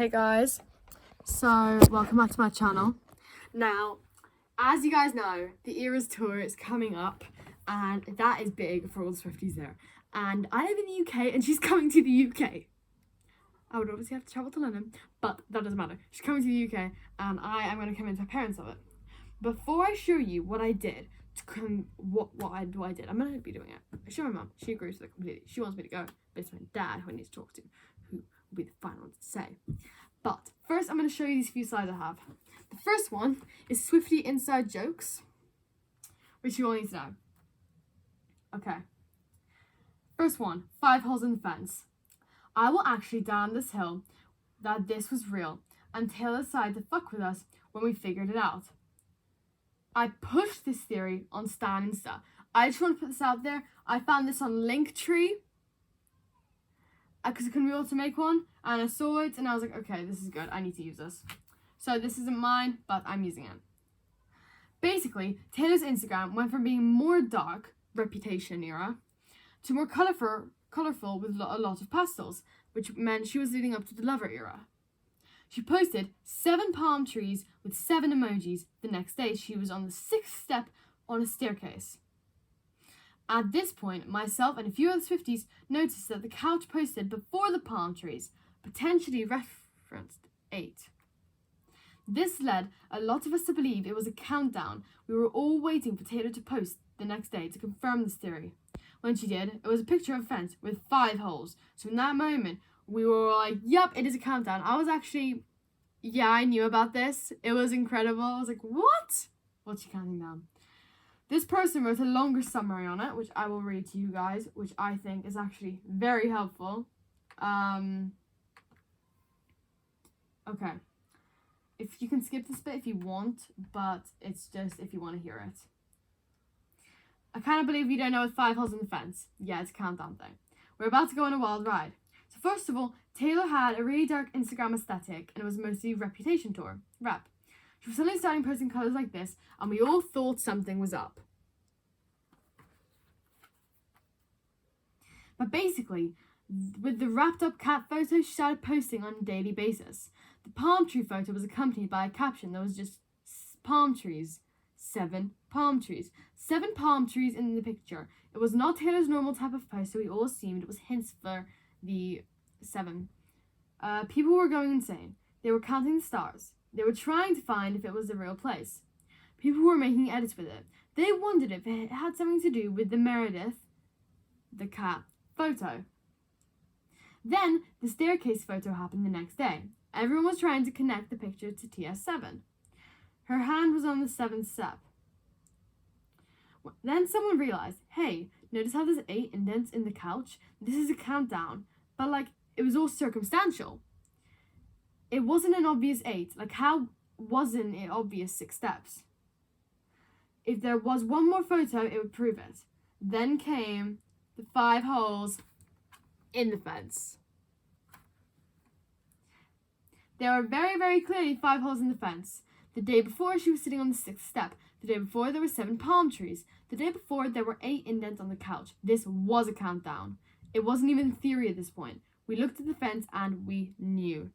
Hey guys, so welcome back to my channel. Now, as you guys know, the Eras tour is coming up and that is big for all the Swifties there. And I live in the UK and she's coming to the UK. I would obviously have to travel to London, but that doesn't matter. She's coming to the UK and I am going to convince her parents of it. Before I show you what I did, what I did, I'm going to be doing it. I show my mum, she agrees with it completely. She wants me to go, but it's my dad who I need to talk to, who will be the final one to say. But first I'm going to show you these few slides I have. The first one is Swiftie inside jokes, which you all need to know. Okay. First one, 5 holes in the fence. I will actually die on this hill that this was real until it decided to fuck with us when we figured it out. I pushed this theory on Stan Insta. I just want to put this out there. I found this on Linktree because I couldn't be able to make one, and I saw it and I was like, okay, this is good. I need to use this. So this isn't mine, but I'm using it. Basically, Taylor's Instagram went from being more dark, Reputation era, to more colourful with a lot of pastels, which meant she was leading up to the Lover era. She posted 7 palm trees with 7 emojis. The next day, she was on the 6th step on a staircase. At this point, myself and a few other Swifties noticed that the couch posted before the palm trees potentially referenced 8. This led a lot of us to believe it was a countdown. We were all waiting for Taylor to post the next day to confirm this theory. When she did, it was a picture of a fence with 5 holes. So in that moment, we were like, yep, it is a countdown. I was actually, I knew about this. It was incredible. I was like, what? What's she counting down? This person wrote a longer summary on it, which I will read to you guys, which I think is actually very helpful. Okay. If you can skip this bit if you want, but it's just if you want to hear it. I kind of believe you don't know what 5 holes in the fence. Yeah, it's a countdown thing. We're about to go on a wild ride. So first of all, Taylor had a really dark Instagram aesthetic and it was mostly Reputation tour, rap. She was suddenly starting posting colours like this and we all thought something was up. But basically, with the wrapped up cat photo, she started posting on a daily basis. The palm tree photo was accompanied by a caption that was just palm trees. 7 palm trees. 7 palm trees in the picture. It was not Taylor's normal type of post, so we all assumed it was hints for the 7. People were going insane. They were counting the stars. They were trying to find if it was the real place. People were making edits with it. They wondered if it had something to do with the Meredith, the cat, photo. Then, the staircase photo happened the next day. Everyone was trying to connect the picture to TS7. Her hand was on the 7th step. Then someone realized, hey, notice how there's 8 indents in the couch? This is a countdown. But, it was all circumstantial. It wasn't an obvious 8. How wasn't it obvious 6 steps? If there was one more photo, it would prove it. Then came the 5 holes in the fence. There were very, very clearly 5 holes in the fence. The day before, she was sitting on the 6th step. The day before, there were 7 palm trees. The day before, there were 8 indents on the couch. This was a countdown. It wasn't even a theory at this point. We looked at the fence and we knew.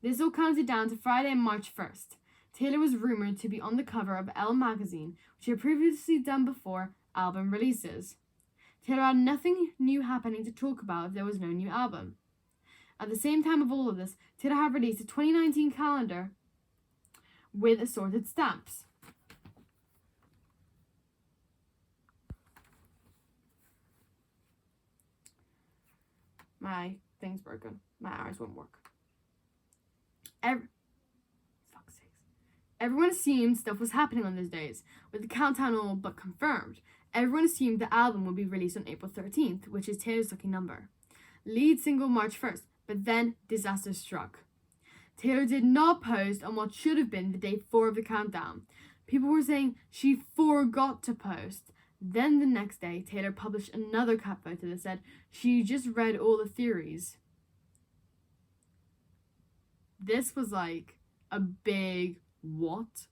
This all counted down to Friday, March 1st. Taylor was rumoured to be on the cover of Elle magazine, which she had previously done before album releases. Taylor had nothing new happening to talk about if there was no new album. At the same time of all of this, Taylor had released a 2019 calendar with assorted stamps. My thing's broken. My arrows won't work. Everyone assumed stuff was happening on those days, with the countdown all but confirmed. Everyone assumed the album would be released on April 13th, which is Taylor's lucky number. Lead single March 1st, but then disaster struck. Taylor did not post on what should have been the day 4 of the countdown. People were saying she forgot to post. Then the next day, Taylor published another cat photo that said she just read all the theories. This was a big what?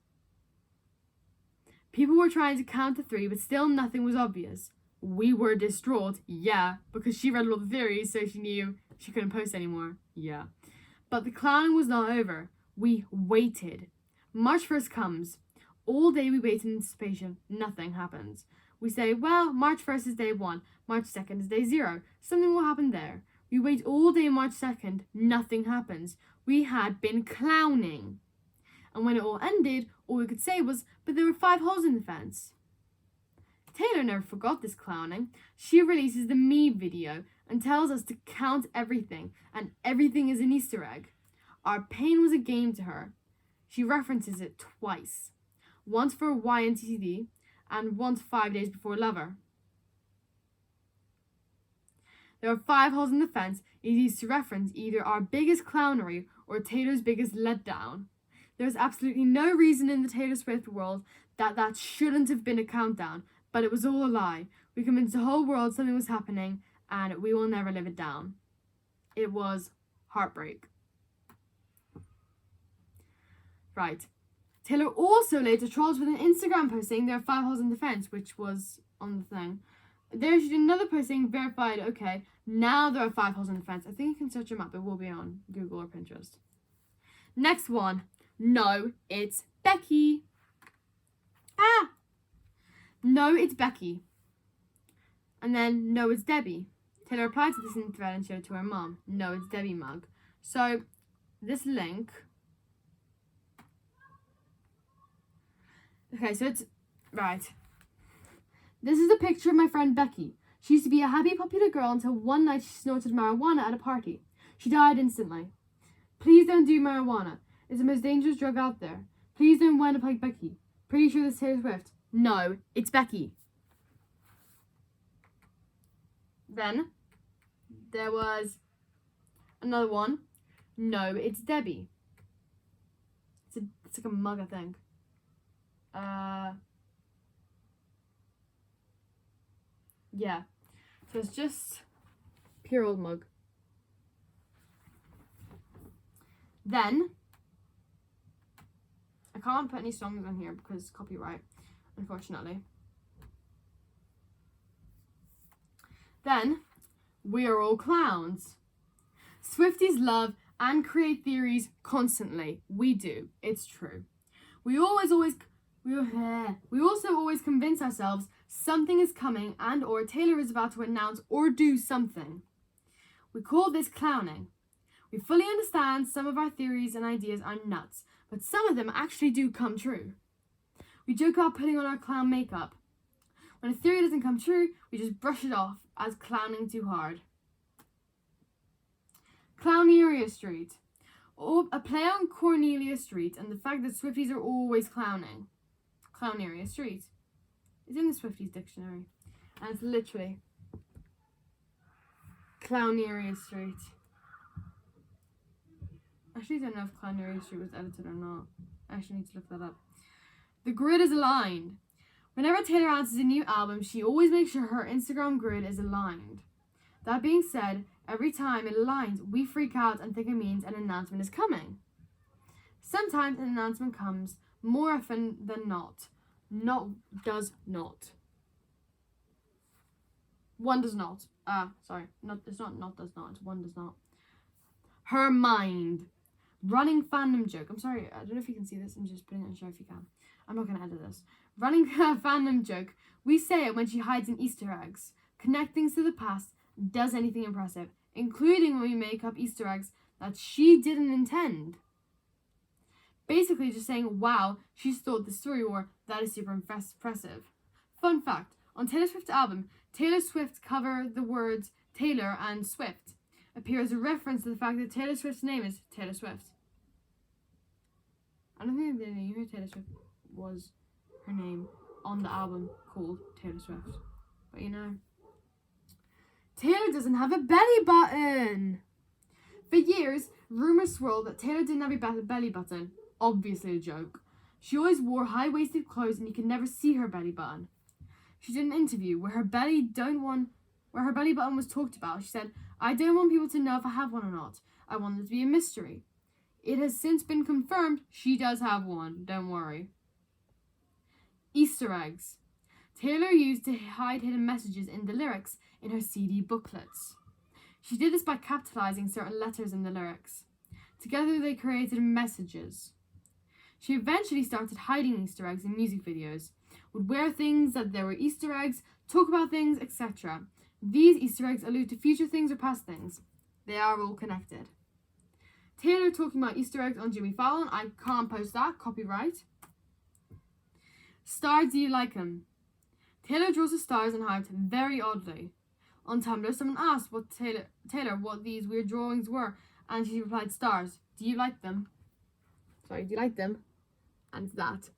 People were trying to count to 3, but still nothing was obvious. We were distraught, yeah, because she read all the theories, so she knew she couldn't post anymore, yeah. But the clowning was not over. We waited. March 1st comes. All day we wait in anticipation. Nothing happens. We say, well, March 1st is day 1. March 2nd is day 0. Something will happen there. We wait all day March 2nd. Nothing happens. We had been clowning. And when it all ended, all we could say was, but there were 5 holes in the fence. Taylor never forgot this clowning. She releases the Me video and tells us to count everything, and everything is an Easter egg. Our pain was a game to her. She references it twice. Once for YNTD and once 5 days before Lover. There are 5 holes in the fence. It is used to reference either our biggest clownery or Taylor's biggest letdown. There's absolutely no reason in the Taylor Swift world that shouldn't have been a countdown, but it was all a lie. We convinced the whole world something was happening, and we will never live it down. It was heartbreak. Right. Taylor also later trolls with an Instagram post saying there are 5 holes in the fence, which was on the thing. There she did another post saying verified, okay, now there are 5 holes in the fence. I think you can search them up. It will be on Google or Pinterest. Next one. No, it's Becky. No, it's Becky. And then, no, it's Debbie. Taylor replied to this in the thread and showed it to her mom. No, it's Debbie mug. So, this link... Okay, so it's... Right. This is a picture of my friend Becky. She used to be a happy, popular girl until one night she snorted marijuana at a party. She died instantly. Please don't do marijuana. It's the most dangerous drug out there. Please don't wind up like Becky. Pretty sure this is Taylor Swift. No, it's Becky. Then, there was another one. No, it's Debbie. It's like a mug, I think. Yeah. So it's just pure old mug. Then, I can't put any songs on here because copyright, unfortunately. Then, we are all clowns. Swifties love and create theories constantly. We do. It's true. We also always convince ourselves something is coming and or Taylor is about to announce or do something. We call this clowning. We fully understand some of our theories and ideas are nuts, but some of them actually do come true. We joke about putting on our clown makeup. When a theory doesn't come true, we just brush it off as clowning too hard. Clowneria Street. Or a play on Cornelia Street and the fact that Swifties are always clowning. Clowneria Street. It's in the Swifties dictionary. And it's literally Clowneria Street. Actually, I don't know if Clowneria Street was edited or not. I actually need to look that up. The grid is aligned. Whenever Taylor announces a new album, she always makes sure her Instagram grid is aligned. That being said, every time it aligns, we freak out and think it means an announcement is coming. Sometimes an announcement comes, more often than not. Does not. One does not. It's one does not. Her mind. Running fandom joke. I'm sorry, I don't know if you can see this. I'm just putting it on show if you can. I'm not going to edit this. Running fandom joke. We say it when she hides in Easter eggs. Connect things to the past. Does anything impressive. Including when we make up Easter eggs that she didn't intend. Basically just saying, wow, she's thought this through, or that is super impressive. Fun fact. On Taylor Swift's album, Taylor Swift's cover, the words Taylor and Swift appear as a reference to the fact that Taylor Swift's name is Taylor Swift. I don't think they knew Taylor Swift was her name on the album called Taylor Swift. But you know. Taylor doesn't have a belly button! For years, rumors swirled that Taylor didn't have a belly button. Obviously a joke. She always wore high-waisted clothes and you could never see her belly button. She did an interview where her belly button was talked about. She said, I don't want people to know if I have one or not. I want it to be a mystery. It has since been confirmed she does have one. Don't worry. Easter eggs. Taylor used to hide hidden messages in the lyrics in her CD booklets. She did this by capitalizing certain letters in the lyrics. Together they created messages. She eventually started hiding Easter eggs in music videos, would wear things that there were Easter eggs, talk about things, etc. These Easter eggs allude to future things or past things. They are all connected. Taylor talking about Easter eggs on Jimmy Fallon. I can't post that. Copyright. Stars, do you like them? Taylor draws the stars and hearts very oddly. On Tumblr, someone asked what Taylor what these weird drawings were, and she replied, stars. Do you like them? Sorry, do you like them? And that.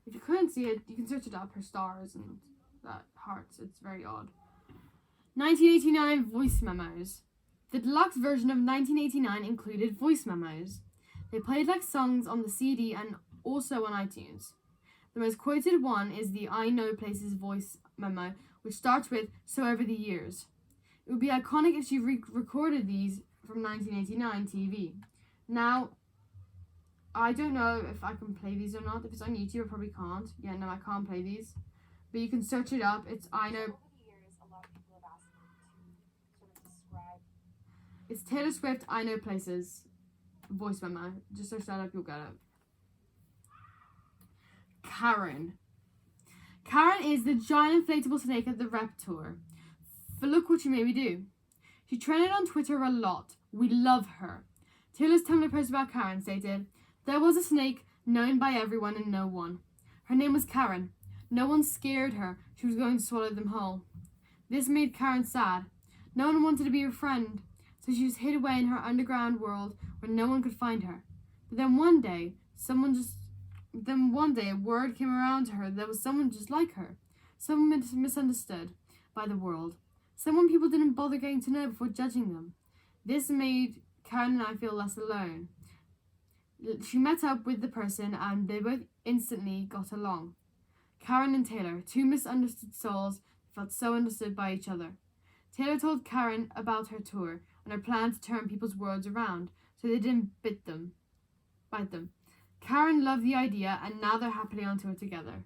If you couldn't see it, you can search it up, her stars and that hearts. It's very odd. 1989 voice memos. The deluxe version of 1989 included voice memos. They played like songs on the CD and also on iTunes. The most quoted one is the I Know Places voice memo, which starts with, so over the years. It would be iconic if she recorded these from 1989 TV. Now, I don't know if I can play these or not. If it's on YouTube, I probably can't. Yeah, no, I can't play these. But you can search it up. It's I Know. It's Taylor Swift, I Know Places voice memo. Just search that up, you'll get it. Karen. Karen is the giant inflatable snake at the rep tour. For look what she made me do. She trended on Twitter a lot. We love her. Taylor's Tumblr post about Karen stated, there was a snake known by everyone and no one. Her name was Karen. No one scared her. She was going to swallow them whole. This made Karen sad. No one wanted to be her friend, so she was hid away in her underground world where no one could find her. But then one day, a word came around to her there was someone just like her. Someone misunderstood by the world. Someone people didn't bother getting to know before judging them. This made Karen and I feel less alone. She met up with the person and they both instantly got along. Karen and Taylor, two misunderstood souls, felt so understood by each other. Taylor told Karen about her tour and her plan to turn people's worlds around so they didn't bite them. Karen loved the idea and now they're happily on tour together.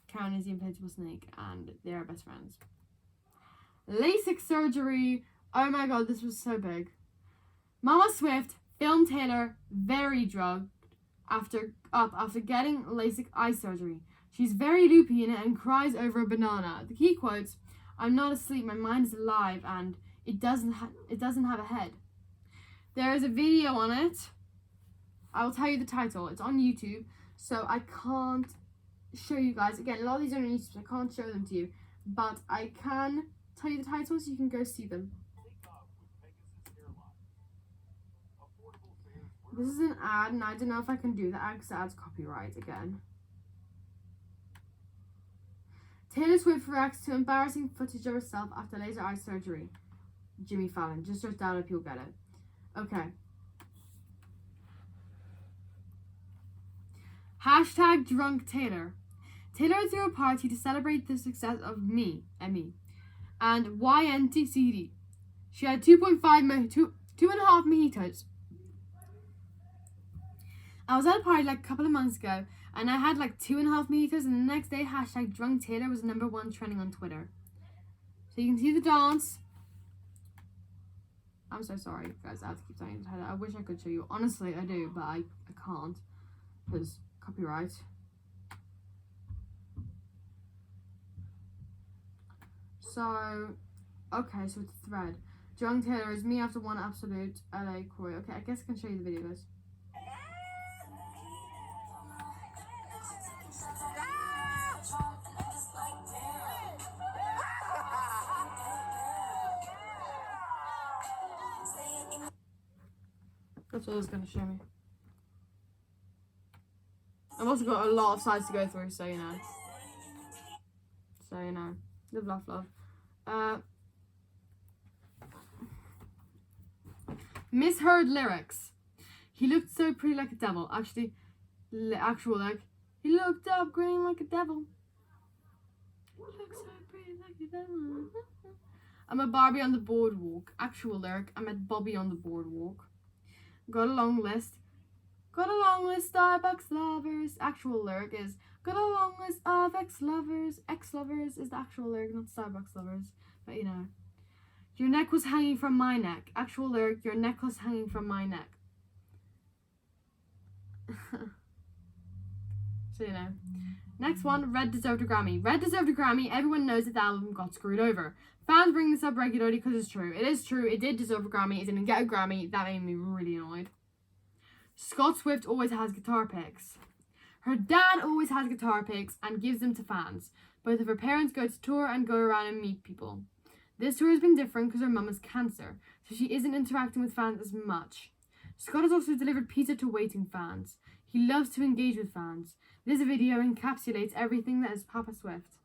Karen is the inflatable snake and they are best friends. LASIK surgery. Oh my god, this was so big. Mama Swift filmed Taylor very drugged after getting LASIK eye surgery. She's very loopy in it and cries over a banana. The key quotes, I'm not asleep, my mind is alive and it doesn't have a head. There is a video on it. I will tell you the title. It's on YouTube, so I can't show you guys. Again, a lot of these are on YouTube, so I can't show them to you. But I can tell you the title so you can go see them. This is an ad, and I don't know if I can do the ad because the ad's copyright again. Taylor Swift reacts to embarrassing footage of herself after laser eye surgery. Jimmy Fallon. Just search that up, you'll get it. Okay. Hashtag drunk Taylor. Taylor threw a party to celebrate the success of Me, and YNTCD. She had 2.5 mojitos. I was at a party like a couple of months ago and I had like 2.5 mojitos and the next day hashtag drunk Taylor was #1 trending on Twitter. So you can see the dance. I'm so sorry guys, I have to keep saying it. I wish I could show you. Honestly, I do, but I can't because copyright. So, okay, so it's a thread. Drunk Taylor is me after one absolute LA choreo. Okay, I guess I can show you the videos. That's what it's going to show me. I've also got a lot of sides to go through, so you know. Love, love. Misheard lyrics. He looked so pretty like a devil. Actually, actual lyric. He looked up green like a devil. He looked so pretty like a devil. I'm a Barbie on the boardwalk. Actual lyric. I met Bobby on the boardwalk. Got a long list. Got a long list of ex-lovers. Actual lyric is, got a long list of ex-lovers. Ex-lovers is the actual lyric, not Starbucks lovers. But you know. Your neck was hanging from my neck. Actual lyric, your neck was hanging from my neck. So, you know. Next one, Red deserved a Grammy. Red deserved a Grammy. Everyone knows that the album got screwed over. Fans bring this up regularly because it's true. It is true. It did deserve a Grammy. It didn't get a Grammy. That made me really annoyed. Scott Swift always has guitar picks. Her dad always has guitar picks and gives them to fans. Both of her parents go to tour and go around and meet people. This tour has been different because her mum has cancer, so she isn't interacting with fans as much. Scott has also delivered pizza to waiting fans. He loves to engage with fans. This video encapsulates everything that is Papa Swift.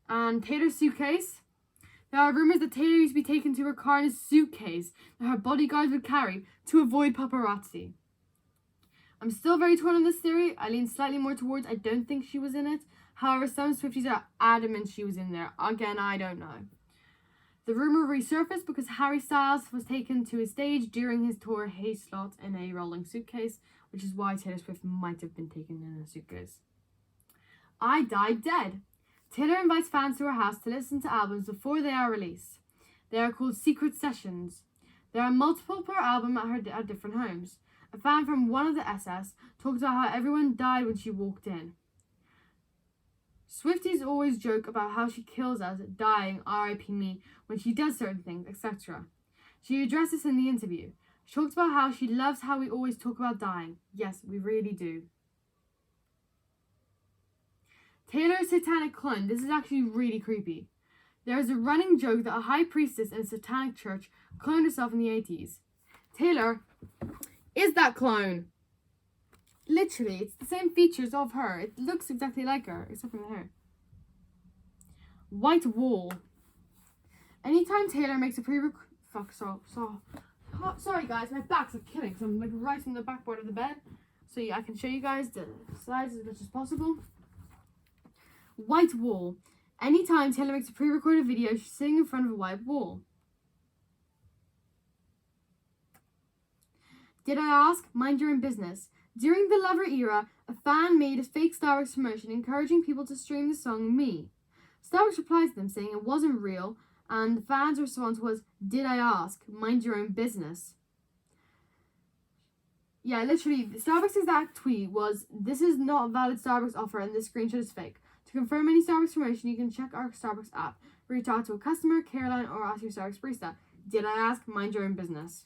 And Taylor's suitcase. There are rumours that Taylor used to be taken to her car in a suitcase that her bodyguards would carry to avoid paparazzi. I'm still very torn on this theory. I lean slightly more towards I don't think she was in it. However, some Swifties are adamant she was in there. Again, I don't know. The rumour resurfaced because Harry Styles was taken to his stage during his tour Hey Slot in a rolling suitcase, which is why Taylor Swift might have been taken in a suitcase. I Died Dead. Taylor invites fans to her house to listen to albums before they are released. They are called secret sessions. There are multiple per album at different homes. A fan from one of the SS talked about how everyone died when she walked in. Swifties always joke about how she kills us, dying, RIP me, when she does certain things, etc. She addressed this in the interview. She talked about how she loves how we always talk about dying. Yes, we really do. Taylor's satanic clone. This is actually really creepy. There is a running joke that a high priestess in a satanic church cloned herself in the 80s. Taylor is that clone. Literally, it's the same features of her. It looks exactly like her, except for the hair. White wall. Anytime Taylor makes a sorry guys, my back's killing, so I'm like right on the backboard of the bed, so I can show you guys the slides as much as possible. White wall. Anytime Taylor makes a pre-recorded video, she's sitting in front of a white wall. Did I ask? Mind your own business. During the Lover era, a fan made a fake Starbucks promotion encouraging people to stream the song Me. Starbucks replied to them saying it wasn't real, and the fan's response was, did I ask? Mind your own business. Yeah, literally, Starbucks' exact tweet was, this is not a valid Starbucks offer and this screenshot is fake. To confirm any Starbucks promotion, you can check our Starbucks app, reach out to a customer, care line, or ask your Starbucks barista. Did I ask? Mind your own business.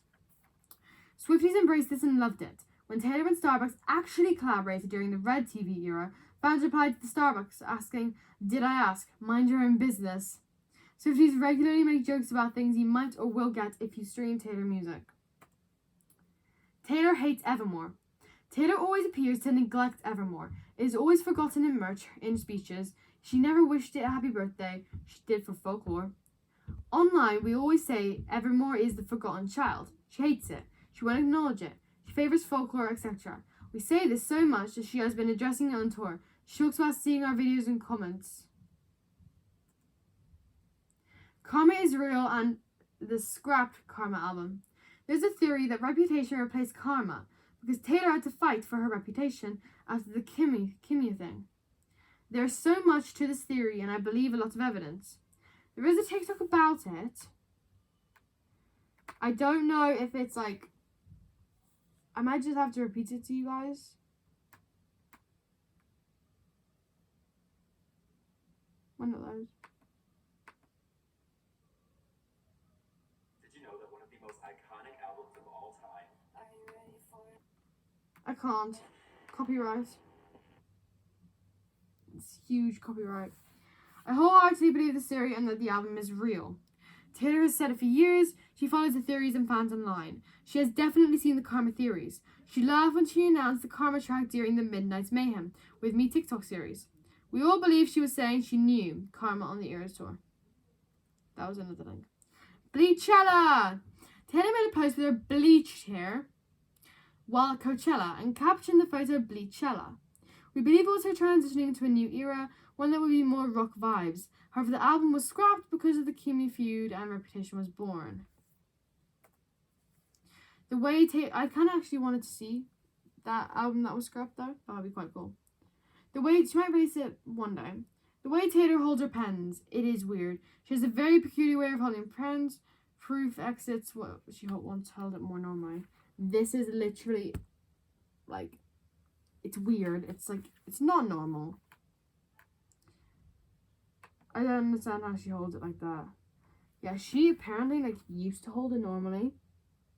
Swifties embraced this and loved it. When Taylor and Starbucks actually collaborated during the Red TV era, fans replied to the Starbucks asking, did I ask? Mind your own business. Swifties regularly make jokes about things you might or will get if you stream Taylor music. Taylor hates Evermore. Taylor always appears to neglect Evermore. It is always forgotten in merch, in speeches. She never wished it a happy birthday. She did for folklore. Online, we always say Evermore is the forgotten child. She hates it. She won't acknowledge it. She favors folklore, etc. We say this so much that she has been addressing it on tour. She talks about seeing our videos and comments. Karma is Real and the scrapped Karma album. There's a theory that Reputation replaced Karma because Taylor had to fight for her reputation after the Kimmy thing. There's so much to this theory and I believe a lot of evidence. There is a TikTok about it. I don't know if it's like... I might just have to repeat it to you guys. One of those. Did you know that one of the most iconic albums of all time? Are you ready for it? I can't. Copyright. It's huge copyright. I wholeheartedly believe this theory and that the album is real. Taylor has said it for years. She follows the theories and fans online. She has definitely seen the Karma theories. She laughed when she announced the Karma track during the Midnight Mayhem with Me TikTok series. We all believe she was saying she knew Karma on the Eras tour. That was another link. Bleachella! Taylor made a post with her bleached hair while at Coachella and captioned the photo Bleachella. We believe it was her transitioning into a new era, one that would be more rock vibes. However, the album was scrapped because of the Kimmy feud and Reputation was born. The way I kind of actually wanted to see that album that was scrapped though. That would be quite cool. The way she might release it one day. The way Taylor holds her pens, it is weird. She has a very peculiar way of holding pens. Proof exits. Well, she once held it more normally. This is literally, like, it's weird. It's like, it's not normal. I don't understand how she holds it like that. Yeah, she apparently, like, used to hold it normally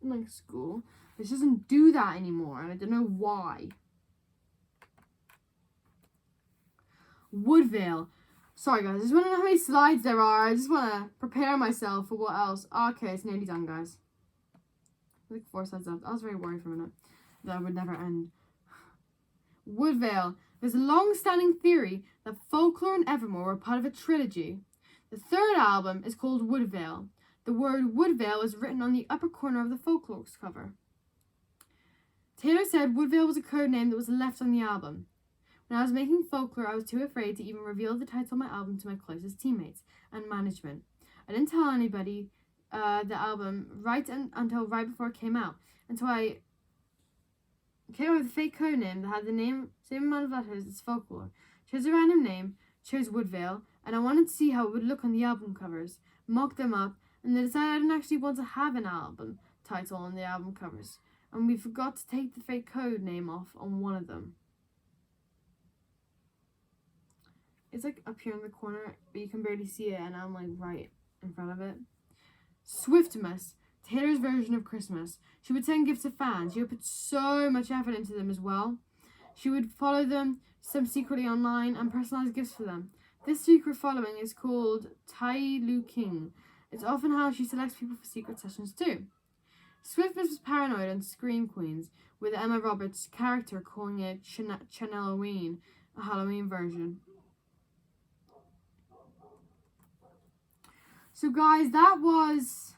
in, like, school. But she doesn't do that anymore, and I don't know why. Woodvale. Sorry, guys. I just want to know how many slides there are. I just want to prepare myself for what else. Okay, it's nearly done, guys. Like 4 slides left. I was very worried for a minute that would never end. Woodvale. There's a long-standing theory that Folklore and Evermore were part of a trilogy. The third album is called Woodvale. The word Woodvale is written on the upper corner of the Folklore's cover. Taylor said Woodvale was a code name that was left on the album. When I was making Folklore, I was too afraid to even reveal the title of my album to my closest teammates and management. I didn't tell anybody the album until right before it came out. Until I came up with a fake code name that had the same amount of letters as Folklore. Chose a random name, chose Woodvale, and I wanted to see how it would look on the album covers. Mocked them up, and they decided I didn't actually want to have an album title on the album covers. And we forgot to take the fake code name off on one of them. It's like up here in the corner, but you can barely see it, and I'm like right in front of it. Swiftmas, Taylor's version of Christmas. She would send gifts to fans. She would put so much effort into them as well. She would follow them, some secretly online, and personalize gifts for them. This secret following is called Tai Lu King. It's often how she selects people for secret sessions too. Swiftmas was paranoid on Scream Queens, with Emma Roberts' character calling it Chanelloween, a Halloween version. So guys, that was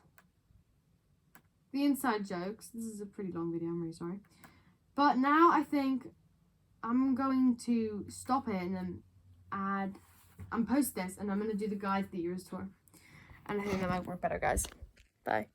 the inside jokes. This is a pretty long video, I'm really sorry. But now I think I'm going to stop it and then post this, and I'm going to do the guys the years tour. And I think that might work better, guys. Bye.